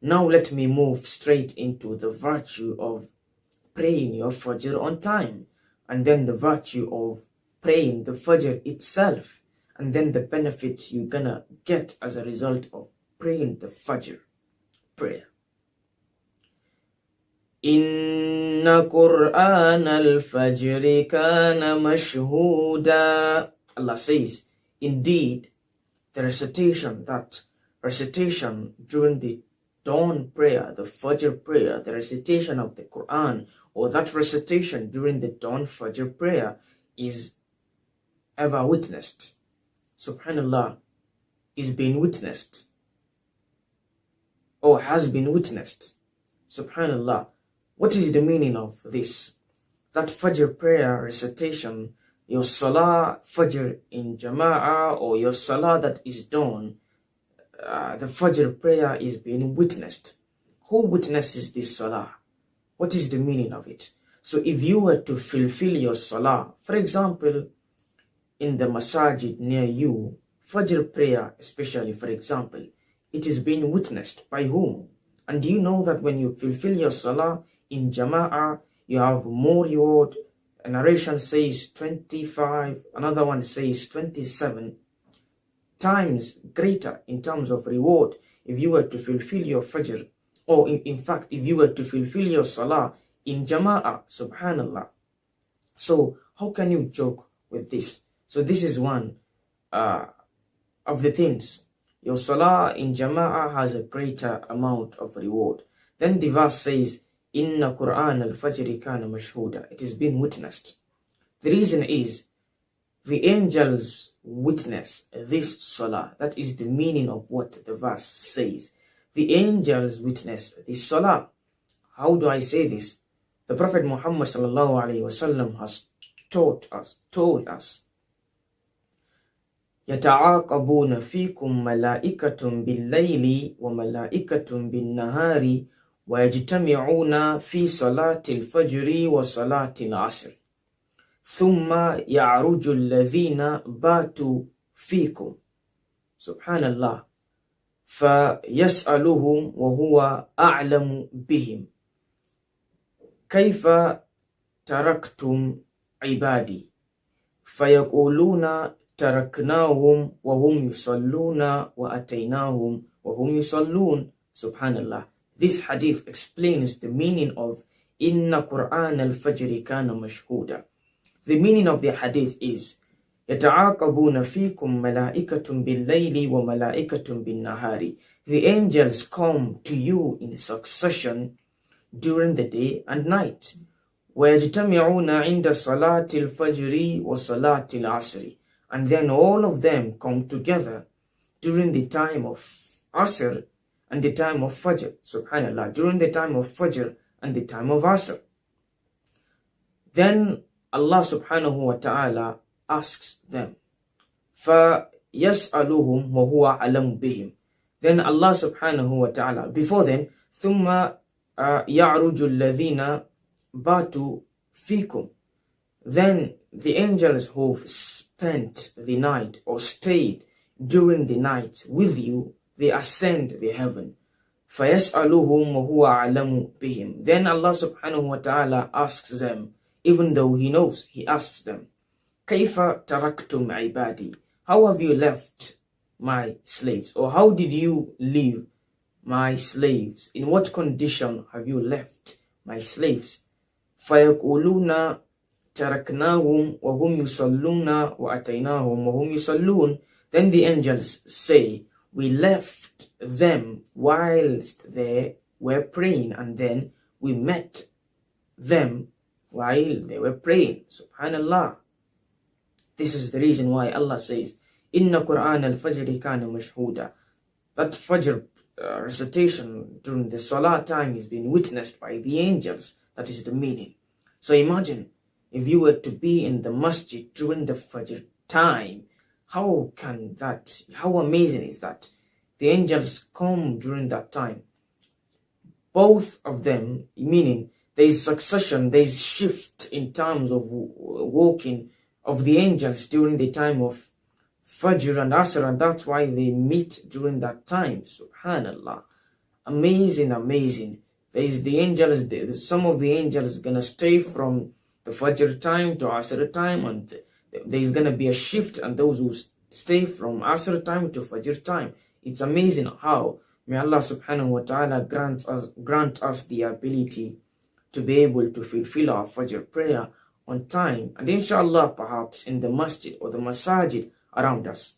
Now let me move straight into the virtue of praying your Fajr on time, and then the virtue of praying the Fajr itself, and then the benefits you're gonna get as a result of praying the Fajr prayer. Inna Qur'an al-Fajr kana mashhuda. Allah says, indeed, the recitation during the dawn prayer, the Fajr prayer, the recitation of the Qur'an, or that recitation during the dawn Fajr prayer is ever witnessed. Subhanallah, is being witnessed, or has been witnessed. Subhanallah. What is the meaning of this? That Fajr prayer recitation, your Salah Fajr in Jama'ah, or your Salah that is done, the Fajr prayer is being witnessed. Who witnesses this Salah? What is the meaning of it? So if you were to fulfill your Salah, for example, in the Masjid near you, Fajr prayer especially, for example, it is being witnessed by whom? And do you know that when you fulfill your Salah in Jama'ah, you have more reward? A narration says 25, another one says 27 times greater in terms of reward if you were to fulfill your Fajr, or in fact, if you were to fulfill your Salah in Jama'ah. Subhanallah. So how can you joke with this? So this is one of the things. Your Salah in Jama'ah has a greater amount of reward. Then the verse says, Inna Qur'an al-Fajr kana mashhuda. It is being witnessed. The reason is, the angels witness this Salah. That is the meaning of what the verse says. The angels witness this Salah. How do I say this? The Prophet Muhammad sallallahu alaihi wasallam has told us, يَتَعَاقَبُونَ فِيكُمْ مَلَائِكَةٌ بِاللَّيْلِ وَمَلَائِكَةٌ بِالنَّهَارِ وَيَجْتَمِعُونَ فِي صَلَاةِ الْفَجْرِ وَصَلَاةِ الْعَصْرِ ثُمَّ يَعْرُجُ الَّذِينَ بَاتُوا فِيكُمْ. Subhanallah. فَيَسْأَلُهُمْ وَهُوَ أَعْلَمُ بِهِمْ كَيْفَ تَرَكْتُمْ عِبَادِي فَيَقُولُونَ تَرَكْنَاهُمْ وَهُمْ يُصَلُّونَ وَأَتَيْنَاهُمْ وَهُمْ يُصَلُّونَ. Subhanallah. This hadith explains the meaning of Inna Qur'an al-Fajr kana mashhuda. The meaning of the hadith is, يَتَعَاقَبُونَ فِيكُمْ مَلَائِكَةٌ بِاللَّيْلِ وَمَلَائِكَةٌ بِالنَّهَارِ. The angels come to you in succession during the day and night. وَيَجْتَمِعُونَ عِنْدَ صَلَاةِ الْفَجْرِ وَصَلَاةِ الْعَصْرِ. And then all of them come together during the time of Asr and the time of Fajr. Subhanallah. During the time of Fajr and the time of Asr. Then Allah subhanahu wa ta'ala asks them, فَيَسْأَلُهُمْ وَهُوَ عَلَمُ بِهِمْ. Then Allah subhanahu wa ta'ala, before then, ثُمَّ يَعْرُجُ الَّذِينَ بَاتُوا فِيكُمْ. Then the angels who spent the night or stayed during the night with you, they ascend the heaven. فَيَسْأَلُهُمْ وَهُوَ عَلَمُ بِهِمْ. Then Allah subhanahu wa ta'ala asks them, even though He knows, He asks them, كَيْفَ تَرَكْتُمْ عِبَادِي. How have you left my slaves? Or how did you leave my slaves? In what condition have you left my slaves? فَيَقُولُونَ تَرَكْنَاهُمْ وَهُمْ يُصَلُّونَ وَأَتَيْنَاهُمْ وَهُمْ يُصَلُّونَ. Then the angels say, we left them whilst they were praying, and then we met them while they were praying. Subhanallah. This is the reason why Allah says, Inna Qur'an al-Fajr kana mashhuda. That Fajr recitation during the Salah time is being witnessed by the angels. That is the meaning. So imagine if you were to be in the Masjid during the Fajr time. How amazing is that? The angels come during that time. Both of them, meaning there is succession, there is shift in terms of walking of the angels during the time of Fajr and Asr, and that's why they meet during that time. Subhanallah. Amazing, amazing. There's the angels, some of the angels gonna stay from the Fajr time to Asr time, and there's gonna be a shift, and those who stay from Asr time to Fajr time. It's amazing how may Allah subhanahu wa ta'ala grant us the ability to be able to fulfill our Fajr prayer on time, and inshallah perhaps in the masjid or the masajid around us.